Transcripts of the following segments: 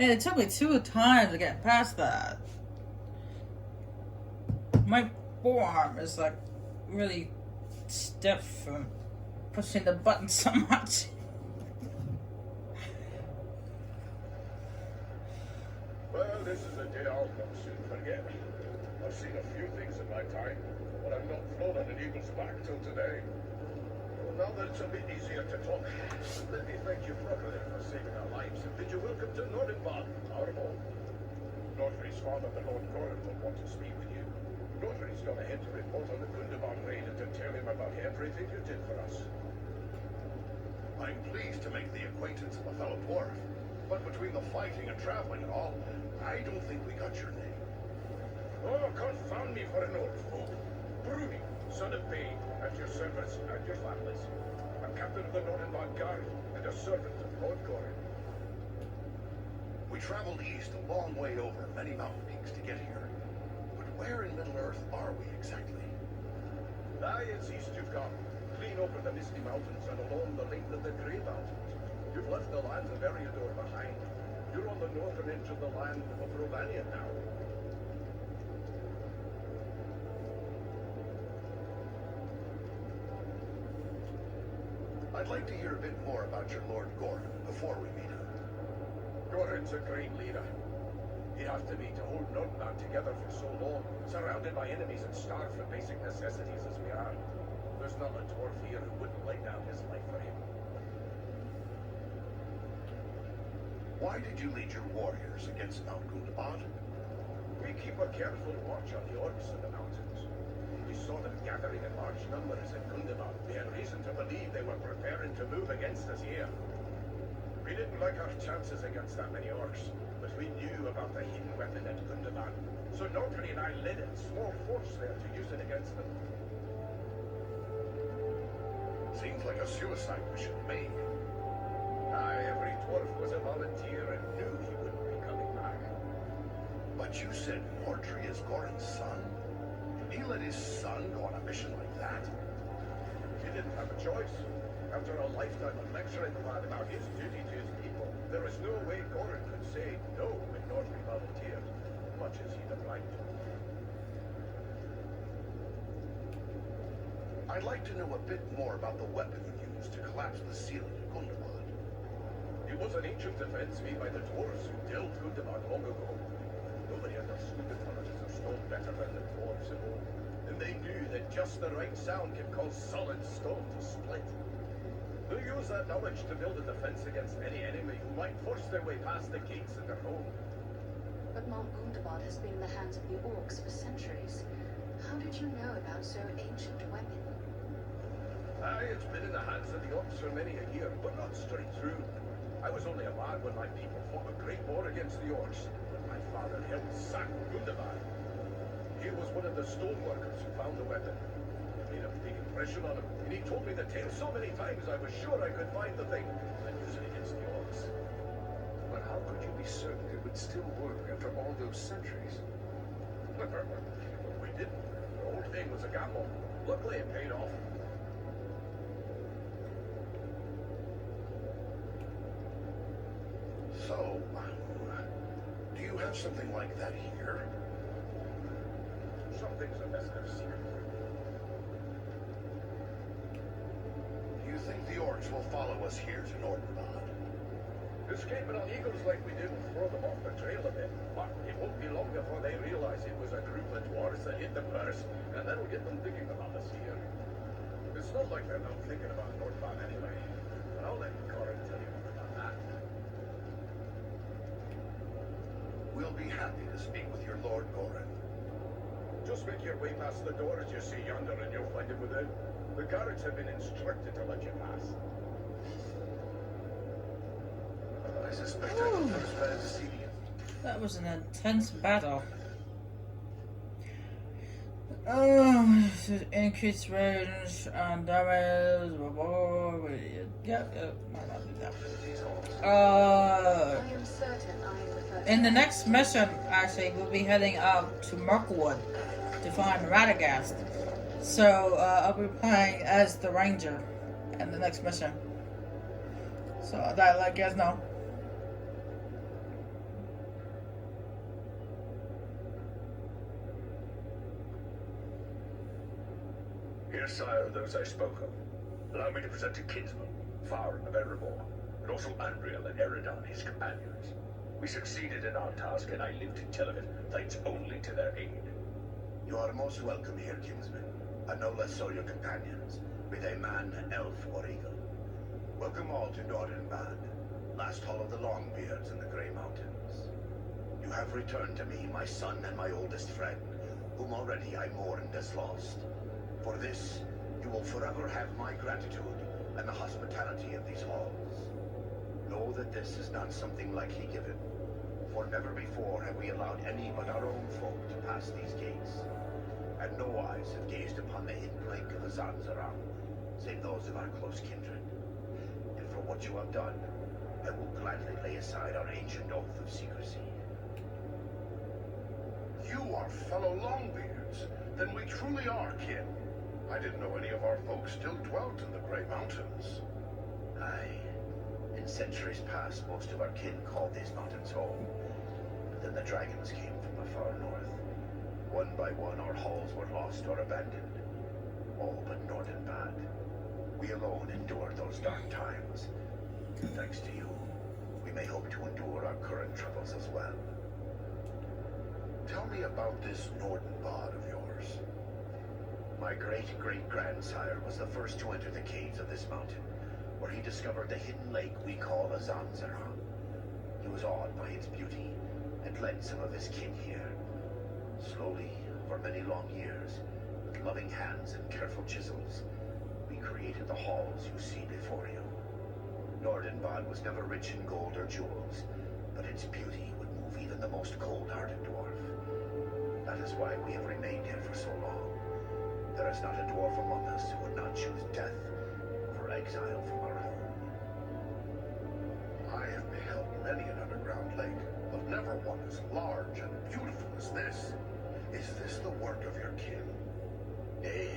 And it took me 2 times to get past that. My forearm is like really stiff from pushing the button so much. Well, this is a day I'll not soon forget. I've seen a few things in my time, but I've not flown on an eagle's back till today. Well, now that it's a bit easier to talk, let me thank you properly for saving our lives and bid you welcome to Nordenbad, our home. Nordfrey's father, the Lord Goran, will want to speak with you. Nordfrey's gone ahead to report on the Gundabad raid and to tell him about everything you did for us. I'm pleased to make the acquaintance of a fellow dwarf, but between the fighting and traveling and all, I don't think we got your name. Oh, confound me for an old fool. Bruni, son of Bane, at your service and your families. I'm captain of the Nordenbad Guard and a servant of Lord Goran. We traveled east a long way over many mountain peaks to get here. But where in Middle-earth are we exactly? Aye, it's east you've come. Clean over the Misty Mountains and along the length of the Grey Mountains. You've left the land of Eriador behind. You're on the northern edge of the land of Romania now. I'd like to hear a bit more about your Lord Goran before we meet him. Goran's a great leader. He'd have to be to hold Nordland together for so long, surrounded by enemies and starved for basic necessities as we are. There's not a dwarf here who wouldn't lay down his life for him. Why did you lead your warriors against Mount Gundabad? We keep a careful watch on the orcs in the mountains. We saw them gathering in large numbers in Gundabad. We had reason to believe they were preparing to move against us here. We didn't like our chances against that many orcs, but we knew about the hidden weapon at Gundabad. So Nordfrey and I led a small force there to use it against them. Seems like a suicide mission to me. Aye, every dwarf was a volunteer and knew he wouldn't be coming back. But you said Mordri is Goran's son? He let his son go on a mission like that? He didn't have a choice. After a lifetime of lecturing the lad about his duty to his people, there was no way Goran could say no when Nordfrey volunteered, much as he'd have liked to. I'd like to know a bit more about the weapon you used to collapse the ceiling at Gundabad. It was an ancient defense made by the dwarves who delved Gundabad long ago. Nobody understood the furnaces of stone better than the dwarves of old, and they knew that just the right sound can cause solid stone to split. They used that knowledge to build a defense against any enemy who might force their way past the gates of their home. But Mount Gundabad has been in the hands of the orcs for centuries. How did you know about so ancient a weapon? Aye, it's been in the hands of the orcs for many a year, but not straight through. I was only a lad when my people fought a great war against the orcs, when my father helped sack Gundabad. He was one of the stoneworkers who found the weapon. It made a big impression on him, and he told me the tale so many times I was sure I could find the thing and use it against the orcs. But how could you be certain it would still work after all those centuries? We didn't. The whole thing was a gamble. Luckily, it paid off. So, do you have something like that here? Some things are best kept secret. Do you think the orcs will follow us here to Nordenbad? Escaping on eagles like we did will throw them off the trail a bit, but it won't be long before they realize it was a group of dwarves that hid the purse, and that'll get them thinking about us here. It's not like they're not thinking about Nordenbad anyway, but I'll let Goran tell you more about that. We'll be happy to speak with your Lord Goran. Just make your way past the doors you see yonder and you'll find him within. The guards have been instructed to let you pass. I suspect I'm the first man to see you. That was an intense battle. Oh, increased range and damage. Yep, might not do that. I am certain I am the first. In the next mission, actually, we'll be heading out to Mirkwood to find Radagast. So, I'll be playing as the Ranger in the next mission. So, that let you guys know. Here, sire, those I spoke of. Allow me to present to kinsmen, Farn of Erebor, and also Andriel and Eridan, his companions. We succeeded in our task, and I live to tell of it, thanks only to their aid. You are most welcome here, kinsmen, and no less so your companions, be they man, elf, or eagle. Welcome all to Nordenbad, last hall of the Longbeards in the Grey Mountains. You have returned to me, my son and my oldest friend, whom already I mourned as lost. For this, you will forever have my gratitude and the hospitality of these halls. Know that this is not something lightly given, for never before have we allowed any but our own folk to pass these gates, and no eyes have gazed upon the hidden lake of the Zanzaram, save those of our close kindred. And for what you have done, I will gladly lay aside our ancient oath of secrecy. You are fellow Longbeards. Then we truly are kin. I didn't know any of our folks still dwelt in the Grey Mountains. Aye. In centuries past, most of our kin called these mountains home. But then the dragons came from the far north. One by one, our halls were lost or abandoned. All but Nordenbad. We alone endured those dark times. And thanks to you, we may hope to endure our current troubles as well. Tell me about this Nordenbad of yours. My great-great-grandsire was the first to enter the caves of this mountain, where he discovered the hidden lake we call Azanzaran. He was awed by its beauty, and led some of his kin here. Slowly, over many long years, with loving hands and careful chisels, we created the halls you see before you. Nordenbad was never rich in gold or jewels, but its beauty would move even the most cold-hearted dwarf. That is why we have remained here for so long. There is not a dwarf among us who would not choose death over exile from our home. I have beheld many an underground lake, but never one as large and beautiful as this. Is this the work of your kin? Nay,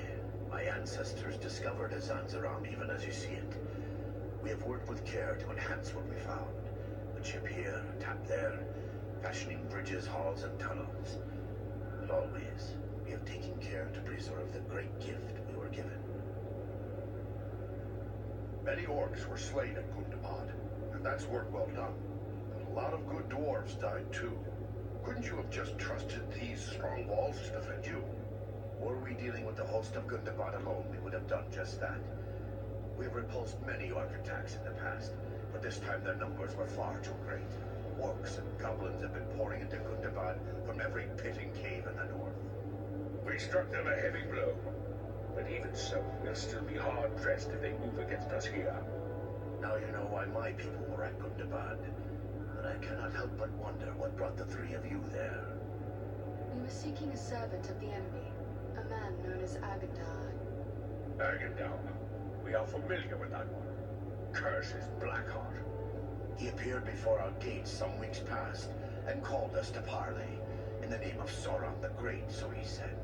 my ancestors discovered Azanzaram even as you see it. We have worked with care to enhance what we found. A chip here, a tap there, fashioning bridges, halls, and tunnels. But always, we have taken care to preserve the great gift we were given. Many orcs were slain at Gundabad, and that's work well done. But a lot of good dwarves died too. Couldn't you have just trusted these strong walls to defend you? Were we dealing with the host of Gundabad alone, we would have done just that. We have repulsed many orc attacks in the past, but this time their numbers were far too great. Orcs and goblins have been pouring into Gundabad from every pit and cave in the north. We struck them a heavy blow. But even so, we'll still be hard-pressed if they move against us here. Now you know why my people were at Gundabad, but I cannot help but wonder what brought the three of you there. We were seeking a servant of the enemy, a man known as Agandar. Agandar. We are familiar with that one. Curse is Blackheart. He appeared before our gates some weeks past and called us to parley in the name of Sauron the Great, so he said.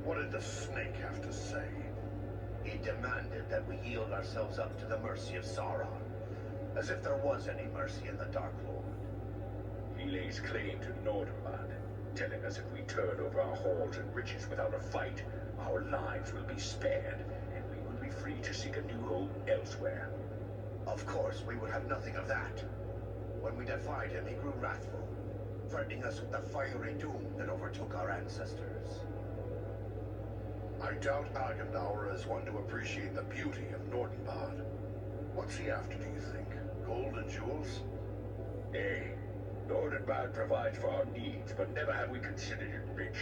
What did the snake have to say? He demanded that we yield ourselves up to the mercy of Sauron, as if there was any mercy in the Dark Lord. He lays claim to Nordenbad, telling us if we turn over our halls and riches without a fight, our lives will be spared, and we will be free to seek a new home elsewhere. Of course, we would have nothing of that. When we defied him, he grew wrathful, threatening us with the fiery doom that overtook our ancestors. I doubt Agandauer is one to appreciate the beauty of Nordenbad. What's he after, do you think? Gold and jewels? Nay, Nordenbad provides for our needs, but never have we considered it rich,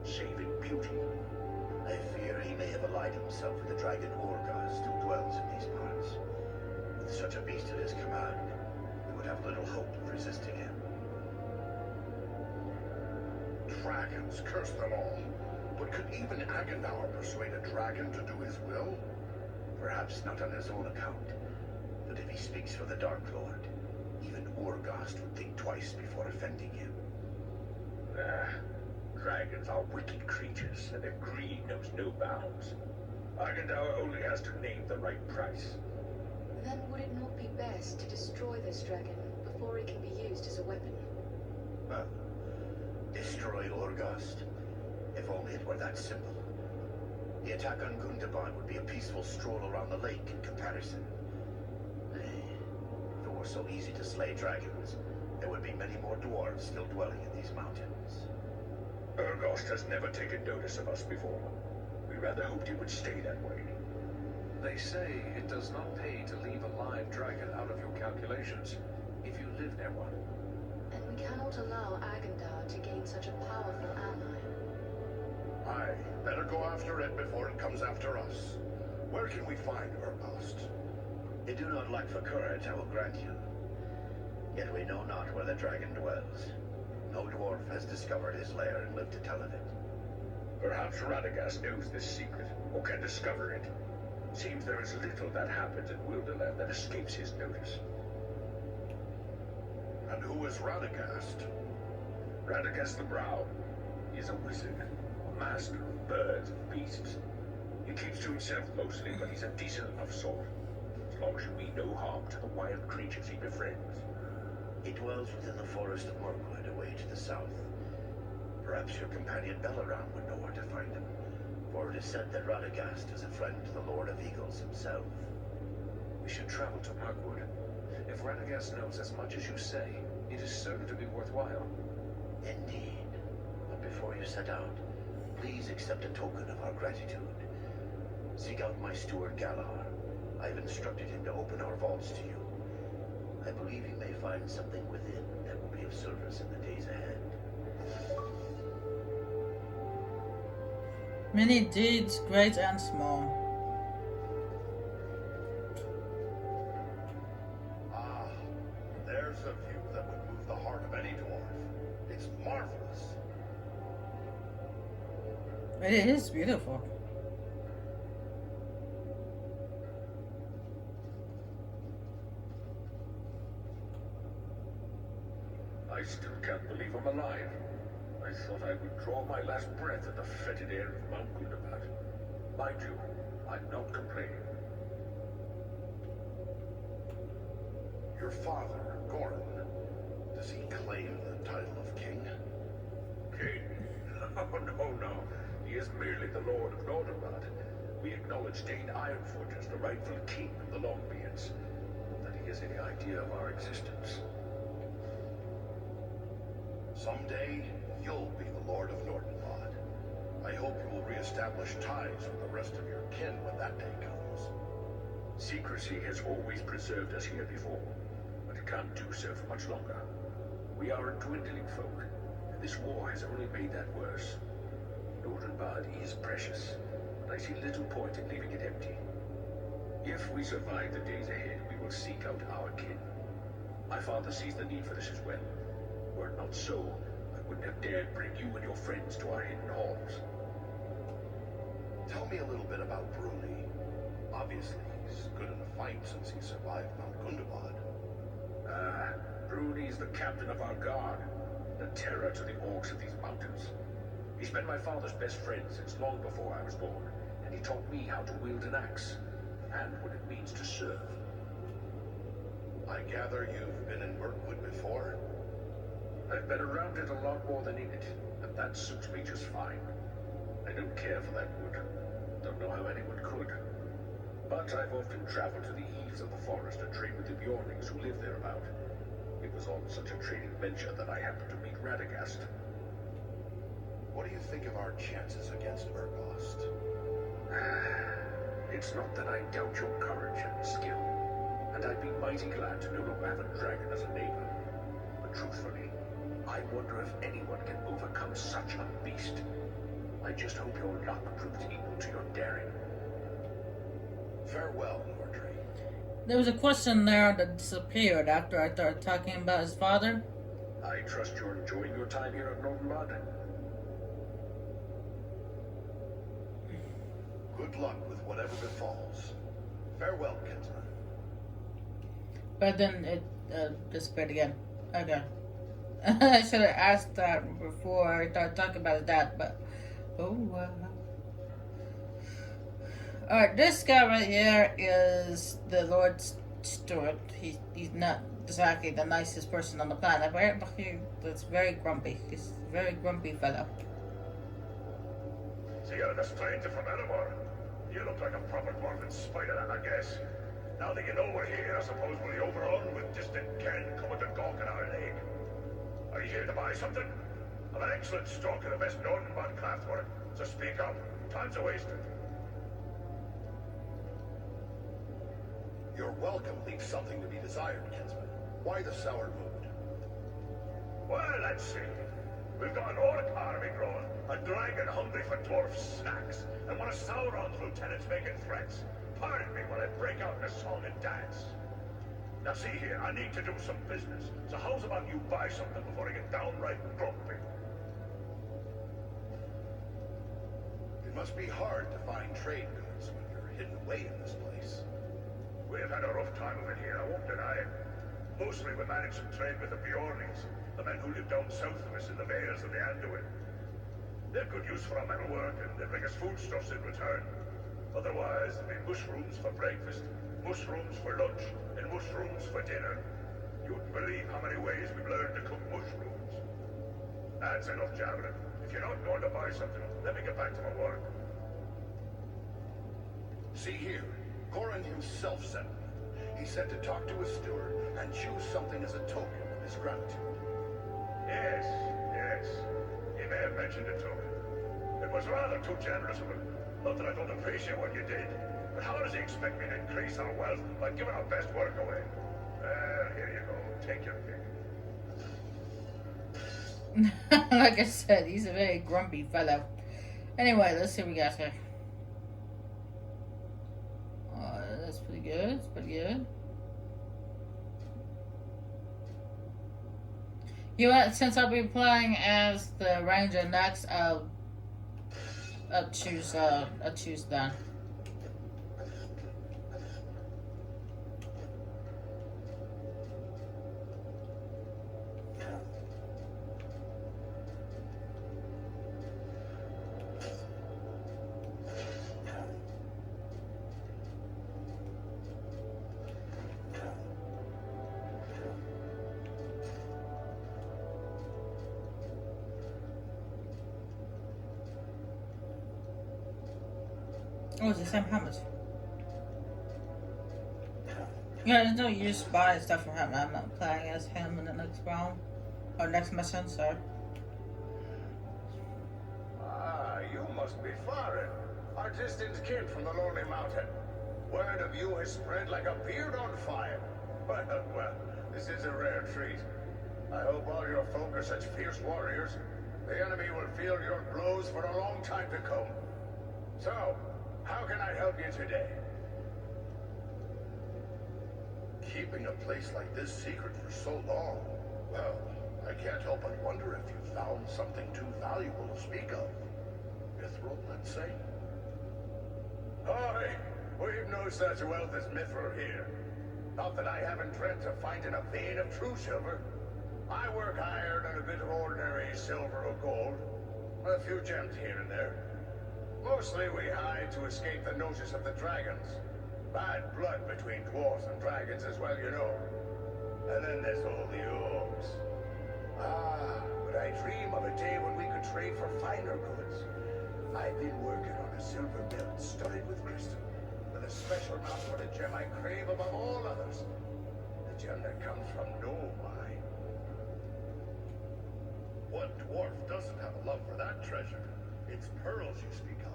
save in beauty. I fear he may have allied himself with the dragon Orgast who dwells in these parts. With such a beast at his command, we would have little hope of resisting him. Dragons, curse them all. But could even Agandauer persuade a dragon to do his will? Perhaps not on his own account, but if he speaks for the Dark Lord, even Orgast would think twice before offending him. Dragons are wicked creatures, and their greed knows no bounds. Agandauer only has to name the right price. Then would it not be best to destroy this dragon before it can be used as a weapon? Well, destroy Orgast, If only it were that simple. The attack on Gundabad would be a peaceful stroll around the lake in comparison. If it were so easy to slay dragons, there would be many more dwarves still dwelling in these mountains. Urgost has never taken notice of us before. We rather hoped he would stay that way. They say it does not pay to leave a live dragon out of your calculations if you live near one. And we cannot allow Agandar to gain such a powerful ally. Aye, better go after it before it comes after us. Where can we find Urgost? They do not lack for courage, I will grant you. Yet we know not where the dragon dwells. No dwarf has discovered his lair and lived to tell of it. Perhaps Radagast knows this secret, or can discover it. Seems there is little that happens in Wilderland that escapes his notice. And who is Radagast? Radagast the Brown. He is a wizard, a master of birds and beasts. He keeps to himself mostly, but he's a decent enough sort. As long as you mean no harm to the wild creatures he befriends. He dwells within the forest of Mirkwood, away to the south. Perhaps your companion Belleround would know where to find him, for it is said that Radagast is a friend to the Lord of Eagles himself. We should travel to Mirkwood. If Radagast knows as much as you say, it is certain to be worthwhile. Indeed. But before you set out, please accept a token of our gratitude. Seek out my steward Galar. I've instructed him to open our vaults to you. I believe you may find something within that will be of service in the days ahead. Many deeds, great and small. Ah, there's a view that would move the heart of any dwarf. It's marvelous. It is beautiful. I still can't believe I'm alive. I thought I would draw my last breath in the fetid air of Mount Gundabad. Mind you, I'm not complaining. Your father, Gordon, does he claim the title of king? King? Oh, no. He is merely the Lord of Nordenbad. We acknowledge Dane Ironfoot as the rightful king of the Longbeards. Not that he has any idea of our existence. Someday, you'll be the Lord of Nordenbad. I hope you will reestablish ties with the rest of your kin when that day comes. Secrecy has always preserved us here before, but it can't do so for much longer. We are a dwindling folk, and this war has only made that worse. Nordenbad is precious, but I see little point in leaving it empty. If we survive the days ahead, we will seek out our kin. My father sees the need for this as well. Were it not so, I wouldn't have dared bring you and your friends to our hidden halls. Tell me a little bit about Bruni. Obviously, he's good in a fight since he survived Mount Gundabad. Bruni's the captain of our guard, the terror to the orcs of these mountains. He's been my father's best friend since long before I was born, and he taught me how to wield an axe, and what it means to serve. I gather you've been in Mirkwood before? I've been around it a lot more than in it, and that suits me just fine. I don't care for that wood. Don't know how anyone could. But I've often traveled to the eaves of the forest to trade with the Bjornings who live thereabout. It was on such a trading venture that I happened to meet Radagast. What do you think of our chances against Urgost? It's not that I doubt your courage and skill, and I'd be mighty glad to no longer have a dragon as a neighbor. But truthfully, I wonder if anyone can overcome such a beast. I just hope your luck proves equal to your daring. Farewell, Nordri. There was a question there that disappeared after I started talking about his father. I trust you're enjoying your time here at Nordenbad. Good luck with whatever befalls. Farewell, kinsman. But then it disappeared again. Okay. I should have asked that before I started talking about his dad, but oh wow. Alright, this guy right here is the Lord Stewart. He's not exactly the nicest person on the planet, but he's very grumpy. He's a very grumpy fellow. So you're the stranger from Erebor. You look like a proper dwarven spider, I guess. Now that you know we're here, I suppose we'll be overrun with distant ken coming to gawk at our lake. Are you here to buy something? I've an excellent stock of the best Nordenbad craftwork, so speak up. Time's a wasted. Your welcome leaves something to be desired, kinsman. Why the sour mood? Well, let's see. We've got an orc army growing, a dragon hungry for dwarf snacks, and one of Sauron's lieutenants making threats. Pardon me while I break out in a song and dance. Now see here, I need to do some business, so how's about you buy something before I get downright grumpy? It must be hard to find trade goods when you're hidden away in this place. We've had a rough time of it here, I won't deny it. Mostly we managed to trade with the Bjornings, the men who live down south of us in the vales of the Anduin. They're good use for our metalwork, and they bring us foodstuffs in return. Otherwise, there'd be mushrooms for breakfast, mushrooms for lunch, and mushrooms for dinner. You wouldn't believe how many ways we've learned to cook mushrooms. That's enough jabbering. If you're not going to buy something, let me get back to my work. See here, Goran himself sent me. He said to talk to his steward and choose something as a token of his gratitude. Yes, yes. He may have mentioned it to me. It was rather too generous of him. Not that I don't appreciate what you did, but how does he expect me to increase our wealth by giving our best work away? Well, here you go. Take your pick. Like I said, he's a very grumpy fellow. Anyway, let's see what we got here. That's pretty good. It's pretty good. You know what? Since I'll be playing as the ranger next, I'll choose done. Oh, it's the same helmet. Yeah, there's no use buying stuff from him. I'm not playing as him in the next round. Or next mission, so. Ah, you must be foreign. Our distant kin from the Lonely Mountain. Word of you has spread like a beard on fire. Well, this is a rare treat. I hope all your folk are such fierce warriors. The enemy will feel your blows for a long time to come. So, how can I help you today? Keeping a place like this secret for so long, well, I can't help but wonder if you found something too valuable to speak of. Mithril, let's say? Aye, we've no such wealth as mithril here. Not that I haven't dreamt of finding a vein of true silver. I work iron and a bit of ordinary silver or gold. A few gems here and there. Mostly we hide to escape the notice of the dragons. Bad blood between dwarves and dragons as well, you know. And then there's all the orcs. Ah, but I dream of a day when we could trade for finer goods. I've been working on a silver belt studded with crystal, with a special mount for the gem I crave above all others. The gem that comes from no mine. What dwarf doesn't have a love for that treasure? It's pearls you speak of.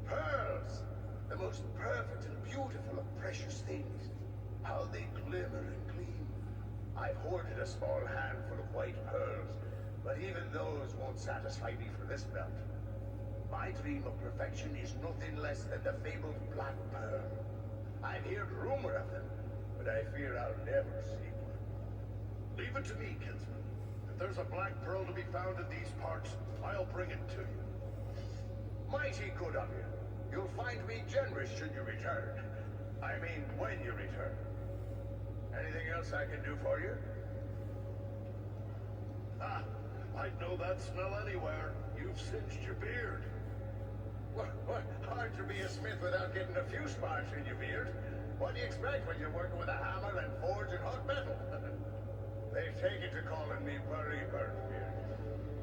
Pearls! The most perfect and beautiful of precious things. How they glimmer and gleam. I've hoarded a small handful of white pearls, but even those won't satisfy me for this belt. My dream of perfection is nothing less than the fabled Black Pearl. I've heard rumor of them, but I fear I'll never see one. Leave it to me, kinsman. If there's a black pearl to be found in these parts, I'll bring it to you. Mighty good of you. You'll find me generous should you return. I mean, when you return. Anything else I can do for you? Ah, I'd know that smell anywhere. You've singed your beard. What? Hard to be a smith without getting a few sparks in your beard. What do you expect when you're working with a hammer and forge and hot metal? They've taken to calling me Burry Burntbeard.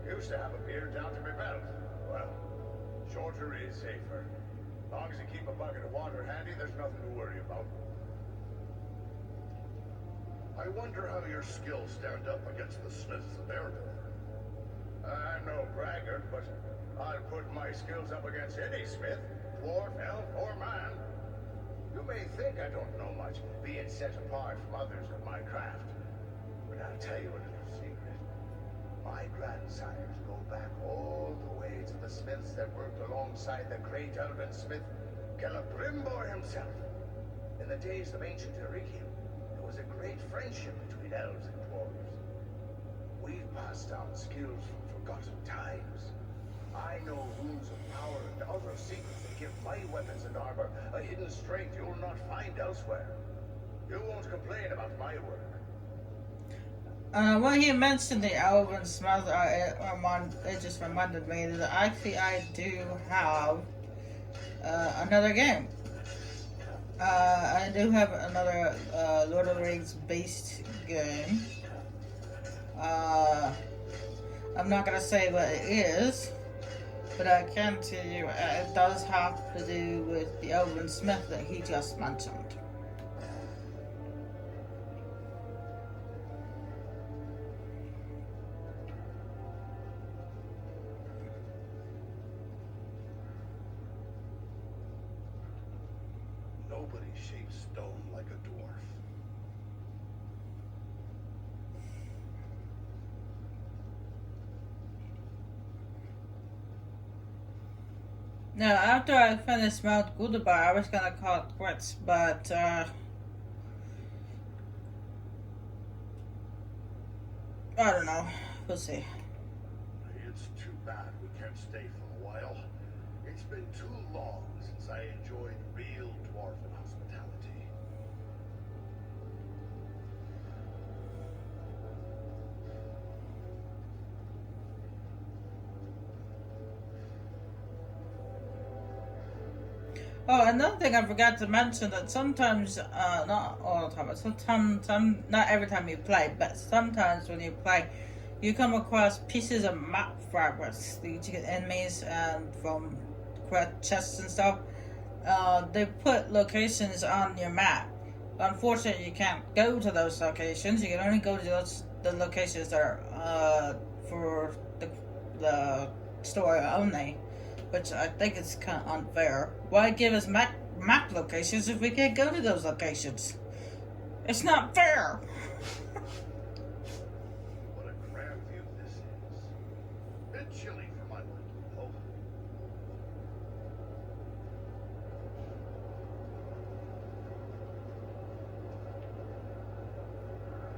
Used to have a beard down to my belt. Well, Shorter is safer. Long as you keep a bucket of water handy, there's nothing to worry about. I wonder how your skills stand up against the smiths of Erdor. I'm no braggart, but I'll put my skills up against any smith, dwarf, elf, or man. You may think I don't know much, being set apart from others of my craft. But I'll tell you a little secret. My grandsires go back all the way to the smiths that worked alongside the great elven smith, Celebrimbor himself. In the days of ancient Erikium, there was a great friendship between elves and dwarves. We've passed down skills from forgotten times. I know runes of power and other secrets that give my weapons and armor a hidden strength you'll not find elsewhere. You won't complain about my work. When he mentioned the Elven Smith, it just reminded me that actually I do have another game. I do have another Lord of the Rings based game. I'm not gonna say what it is, but I can tell you it does have to do with the Elven Smith that he just mentioned. Nobody shapes stone like a dwarf. Now, after I finished Mount Gudabar, I was gonna call it quits, but I don't know. We'll see. It's too bad we can't stay for a while. It's been too long since I enjoyed real dwarven hospitality. Oh, another thing I forgot to mention that sometimes, not all the time, but sometimes, not every time you play, but sometimes when you play, you come across pieces of map fragments that you get enemies and from chests and stuff. They put locations on your map. Unfortunately, you can't go to those locations. You can only go to the locations that are for the story only, which I think is kind of unfair. Why give us map locations if we can't go to those locations? It's not fair. What a grand view this is. Bit chilly for my liking, though.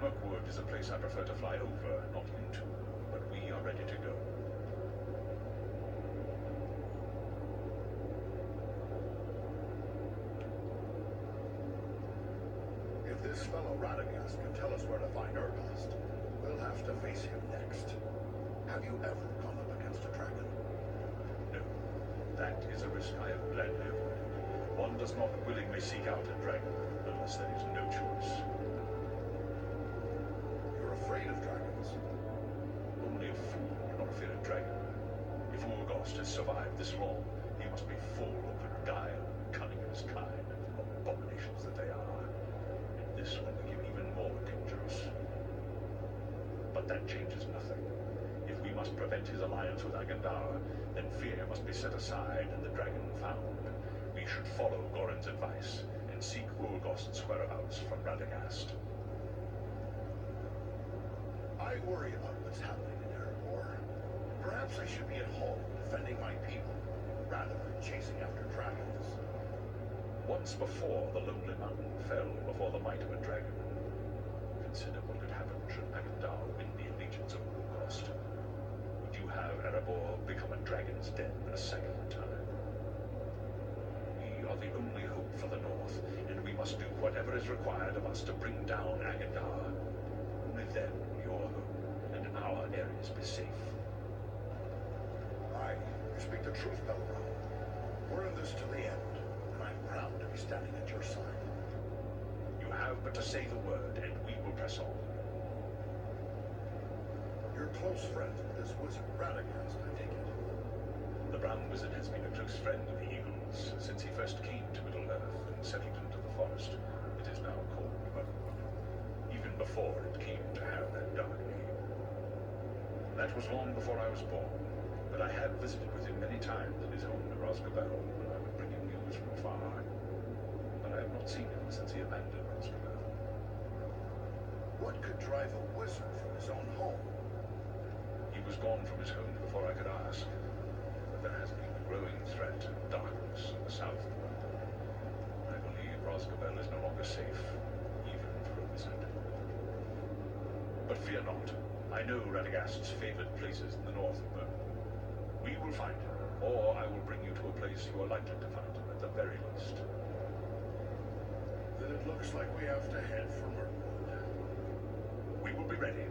Mirkwood is a place I prefer to fly over, not into, but we are ready to go. If this fellow Radagast can tell us where to find Erdast, we'll have to face him next. Have you ever gone up against a dragon? No, that is a risk I have gladly avoided. One does not willingly seek out a dragon unless there is no choice. You're afraid of dragons? Only a fool would not fear a dragon. If Urgost has survived this long, he must be full of the guile and cunning of his kind, abominations that they are. And this will make him even more dangerous. But that changes nothing. If we must prevent his alliance with Agandar, then fear must be set aside and the dragon found. We should follow Gorin's advice and seek Urgost's whereabouts from Radagast. I worry about what's happening in Erebor. Perhaps I should be at home defending my people, rather than chasing after dragons. Once before, the Lonely Mountain fell before the might of a dragon. Consider what could happen should Agandar win the allegiance of Urgost. Would you have Erebor become a dragon's den a second time? We are the only hope for the North, and we must do whatever is required of us to bring down Agandar. Only then will your home and our areas be safe. Aye, you speak the truth, Belleroth. We're in this to the end, and I'm proud to be standing at your side. You have but to say the word, and we will press on. You're close friends with this wizard Radagast, I take it. The Brown Wizard has been a close friend of the Eagles since he first came to Middle-earth and settled into the forest. It is now called Mirkwood, even before it came to have that dark name. That was long before I was born, but I have visited with him many times at his home in Roscabel when I would bring him news from afar. But I have not seen him since he abandoned Roscabel. What could drive a wizard from his own home? He was gone from his home before I could ask. But there has been a growing threat of darkness in the south. I believe Roscabel is no longer safe, even for a wizard. But fear not. I know Radagast's favored places in the north of Mirkwood. We will find him, or I will bring you to a place you are likely to find him at the very least. Then it looks like we have to head for Mirkwood. We will be ready.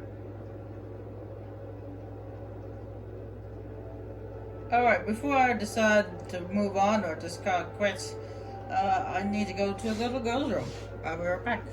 Alright, before I decide to move on or just quit, I need to go to the little girl's room. I'll be right back.